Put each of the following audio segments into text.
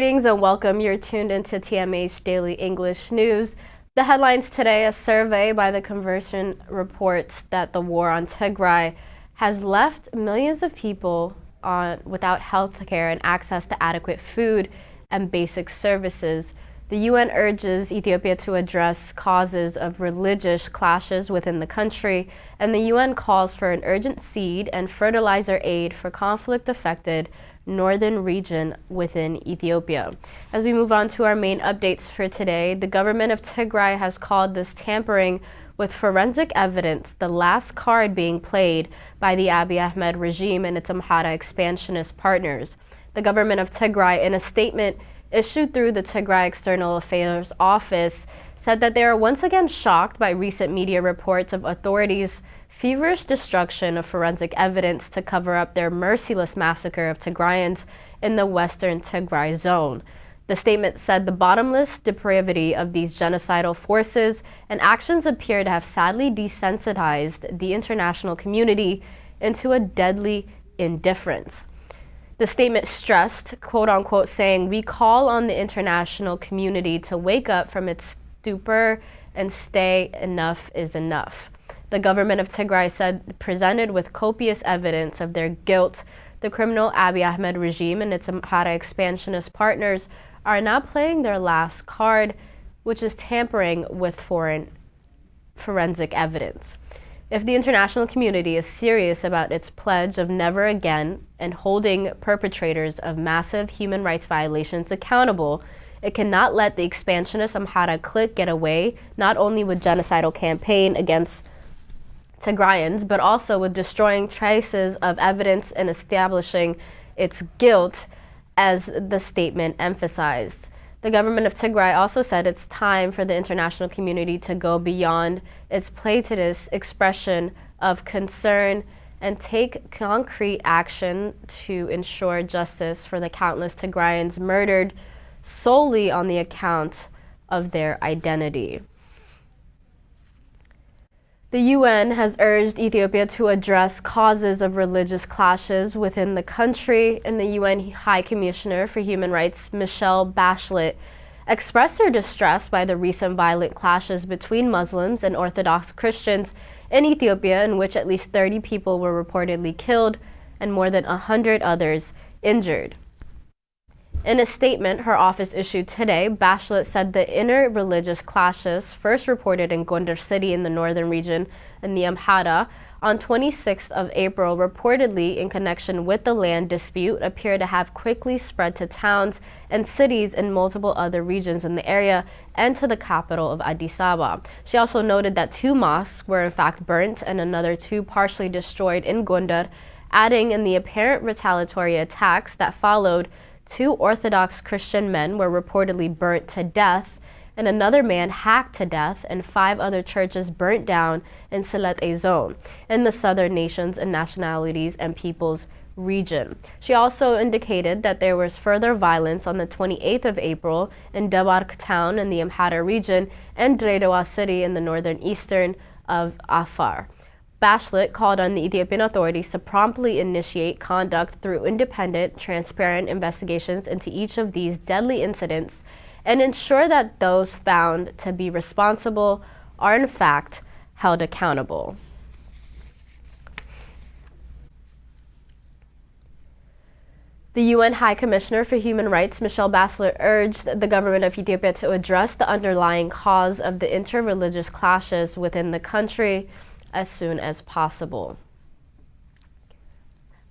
Greetings and welcome. You're tuned into TMH Daily English News. The headlines today: a survey by the Conversion reports that the war on Tigray has left millions of people without health care and access to adequate food and basic services. The UN urges Ethiopia to address causes of religious clashes within the country, and the UN calls for an urgent seed and fertilizer aid for conflict-affected northern region within Ethiopia. As we move on to our main updates for today, the government of Tigray has called this tampering with forensic evidence the last card being played by the Abiy Ahmed regime and its Amhara expansionist partners. The government of Tigray, in a statement issued through the Tigray External Affairs Office, said that they are once again shocked by recent media reports of authorities' feverish destruction of forensic evidence to cover up their merciless massacre of Tigrayans in the western Tigray zone. The statement said the bottomless depravity of these genocidal forces and actions appear to have sadly desensitized the international community into a deadly indifference. The statement stressed, quote unquote, saying, "We call on the international community to wake up from its stupor and say enough is enough." The government of Tigray said, presented with copious evidence of their guilt, the criminal Abiy Ahmed regime and its Amhara expansionist partners are now playing their last card, which is tampering with foreign forensic evidence. If the international community is serious about its pledge of never again and holding perpetrators of massive human rights violations accountable, it cannot let the expansionist Amhara clique get away not only with genocidal campaign against Tigrayans, but also with destroying traces of evidence and establishing its guilt, as the statement emphasized. The government of Tigray also said it's time for the international community to go beyond its platitist expression of concern and take concrete action to ensure justice for the countless Tigrayans murdered solely on the account of their identity. The UN has urged Ethiopia to address causes of religious clashes within the country, and the UN High Commissioner for Human Rights, Michelle Bachelet, expressed her distress by the recent violent clashes between Muslims and Orthodox Christians in Ethiopia, in which at least 30 people were reportedly killed and more than 100 others injured. In a statement her office issued today, Bachelet said the inter-religious clashes, first reported in Gondar City in the northern region in the Amhara on 26th of April, reportedly in connection with the land dispute, appear to have quickly spread to towns and cities in multiple other regions in the area and to the capital of Addis Ababa. She also noted that 2 mosques were in fact burnt and another 2 partially destroyed in Gondar, adding in the apparent retaliatory attacks that followed, 2 Orthodox Christian men were reportedly burnt to death, and another man hacked to death, and 5 other churches burnt down in Sylhet zone, in the southern nations and nationalities and peoples region. She also indicated that there was further violence on the 28th of April in Debark town in the Amhara region and Dredawa city in the northern eastern of Afar. Bachelet called on the Ethiopian authorities to promptly initiate conduct through independent, transparent investigations into each of these deadly incidents and ensure that those found to be responsible are in fact held accountable. The UN High Commissioner for Human Rights, Michelle Bachelet, urged the government of Ethiopia to address the underlying cause of the interreligious clashes within the country as soon as possible.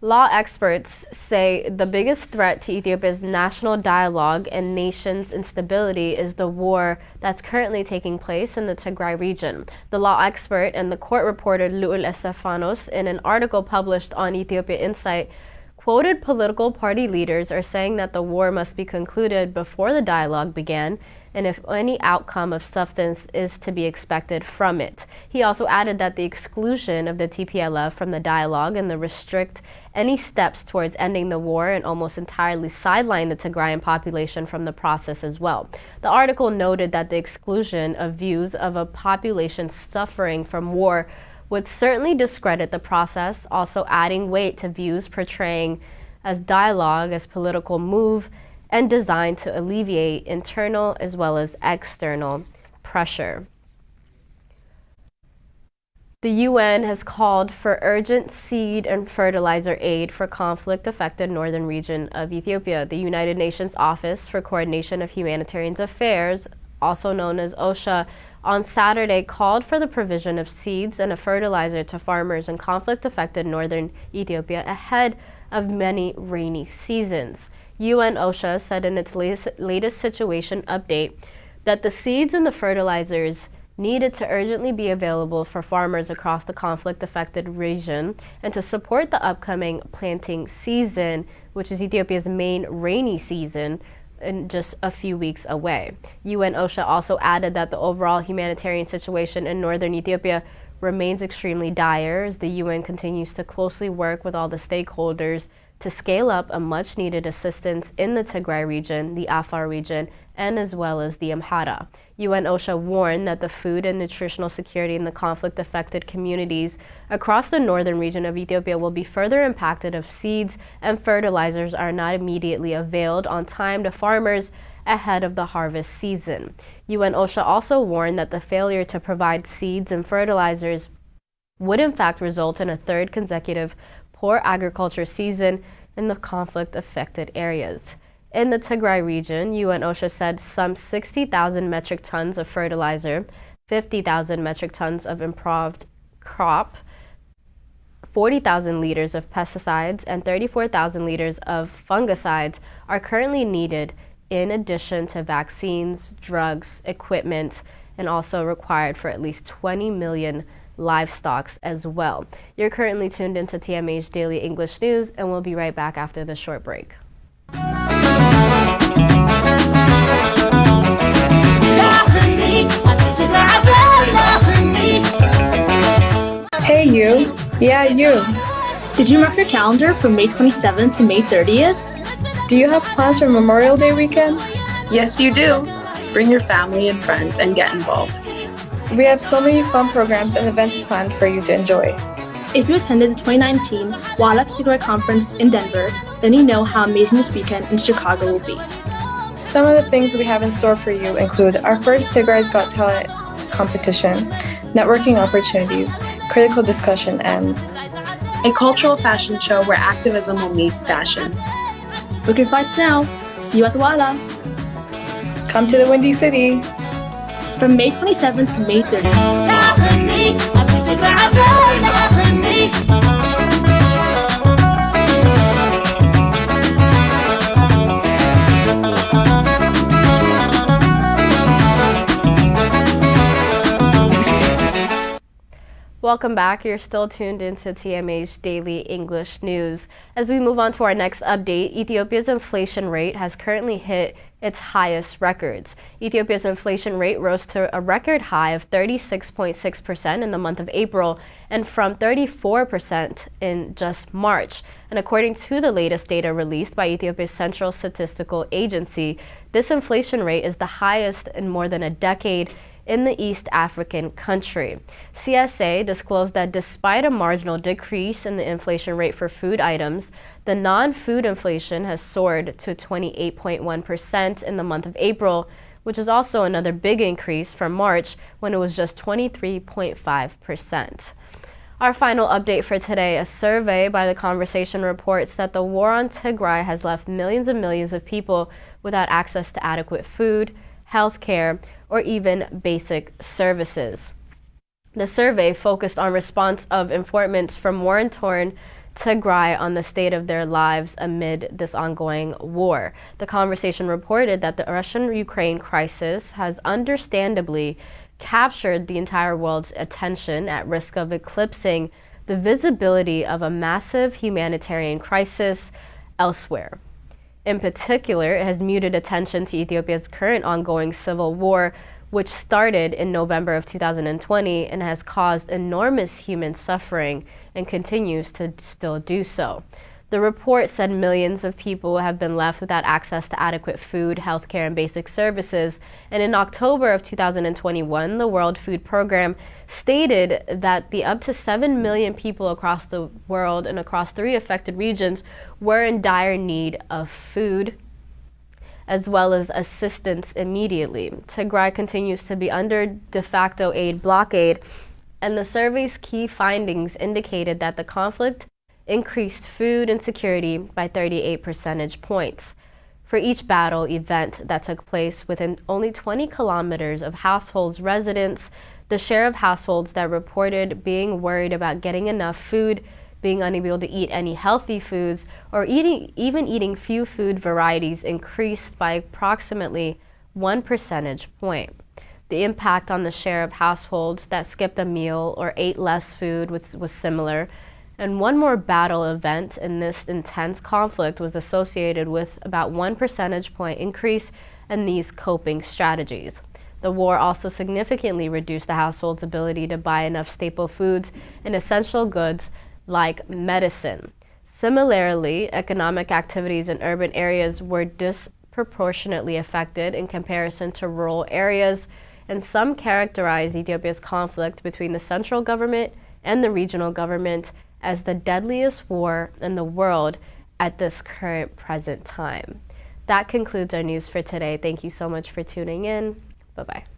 Law experts say the biggest threat to Ethiopia's national dialogue and nation's instability is the war that's currently taking place in the Tigray region. The law expert and the court reporter Luul Estefanos, in an article published on Ethiopia Insight, quoted political party leaders are saying that the war must be concluded before the dialogue began, and if any outcome of substance is to be expected from it. He also added that the exclusion of the TPLF from the dialogue and the restrict any steps towards ending the war and almost entirely sideline the Tigrayan population from the process as well. The article noted that the exclusion of views of a population suffering from war would certainly discredit the process, also adding weight to views portraying as dialogue as political move and designed to alleviate internal as well as external pressure. The UN has called for urgent seed and fertilizer aid for conflict-affected northern region of Ethiopia. The United Nations Office for Coordination of Humanitarian Affairs, also known as OSHA, on Saturday called for the provision of seeds and a fertilizer to farmers in conflict-affected northern Ethiopia ahead of many rainy seasons. UN OSHA said in its latest situation update that the seeds and the fertilizers needed to urgently be available for farmers across the conflict-affected region and to support the upcoming planting season, which is Ethiopia's main rainy season, in just a few weeks away. UN OSHA also added that the overall humanitarian situation in northern Ethiopia remains extremely dire as the UN continues to closely work with all the stakeholders to scale up a much-needed assistance in the Tigray region, the Afar region, and as well as the Amhara. UN OSHA warned that the food and nutritional security in the conflict-affected communities across the northern region of Ethiopia will be further impacted if seeds and fertilizers are not immediately availed on time to farmers ahead of the harvest season. UN OSHA also warned that the failure to provide seeds and fertilizers would in fact result in a third consecutive poor agriculture season in the conflict-affected areas. In the Tigray region, UN OSHA said some 60,000 metric tons of fertilizer, 50,000 metric tons of improved crop, 40,000 liters of pesticides, and 34,000 liters of fungicides are currently needed in addition to vaccines, drugs, equipment, and also required for at least 20 million livestock as well. You're currently tuned into TMH Daily English News, and we'll be right back after this short break. Hey you. Yeah, you. Did you mark your calendar from May 27th to May 30th? Do you have plans for Memorial Day weekend? Yes, you do. Bring your family and friends and get involved. We have so many fun programs and events planned for you to enjoy. If you attended the 2019 Wildlife Tigrai Conference in Denver, then you know how amazing this weekend in Chicago will be. Some of the things we have in store for you include our first Tigrai's Got Talent competition, networking opportunities, critical discussion, and a cultural fashion show where activism will meet fashion. Book your flights now. See you at the Wala. Come to the Windy City. From May 27th to May 30th. Welcome back. You're still tuned into TMH Daily English News. As we move on to our next update, Ethiopia's inflation rate has currently hit its highest records. Ethiopia's inflation rate rose to a record high of 36.6% in the month of April and from 34% in just March. And according to the latest data released by Ethiopia's Central Statistical Agency, this inflation rate is the highest in more than a decade in the East African country. CSA disclosed that despite a marginal decrease in the inflation rate for food items, the non-food inflation has soared to 28.1% in the month of April, which is also another big increase from March when it was just 23.5%. Our final update for today, a survey by The Conversation reports that the war on Tigray has left millions and millions of people without access to adequate food, health care, or even basic services. The survey focused on response of informants from war-torn Tigray on the state of their lives amid this ongoing war. The Conversation reported that the Russian-Ukraine crisis has understandably captured the entire world's attention at risk of eclipsing the visibility of a massive humanitarian crisis elsewhere. In particular, it has muted attention to Ethiopia's current ongoing civil war, which started in November of 2020 and has caused enormous human suffering and continues to still do so. The report said millions of people have been left without access to adequate food, healthcare, and basic services. And in October of 2021, the World Food Program stated that the up to 7 million people across the world and across 3 affected regions were in dire need of food. as well as assistance immediately. Tigray continues to be under de facto aid blockade, and the survey's key findings indicated that the conflict increased food insecurity by 38 percentage points. For each battle event that took place within only 20 kilometers of households' residents, the share of households that reported being worried about getting enough food, being unable to eat any healthy foods, or even eating few food varieties increased by approximately 1 percentage point. The impact on the share of households that skipped a meal or ate less food was similar. And one more battle event in this intense conflict was associated with about 1 percentage point increase in these coping strategies. The war also significantly reduced the household's ability to buy enough staple foods and essential goods like medicine. Similarly, economic activities in urban areas were disproportionately affected in comparison to rural areas, and some characterize Ethiopia's conflict between the central government and the regional government as the deadliest war in the world at this current present time. That concludes our news for today. Thank you so much for tuning in. Bye-bye.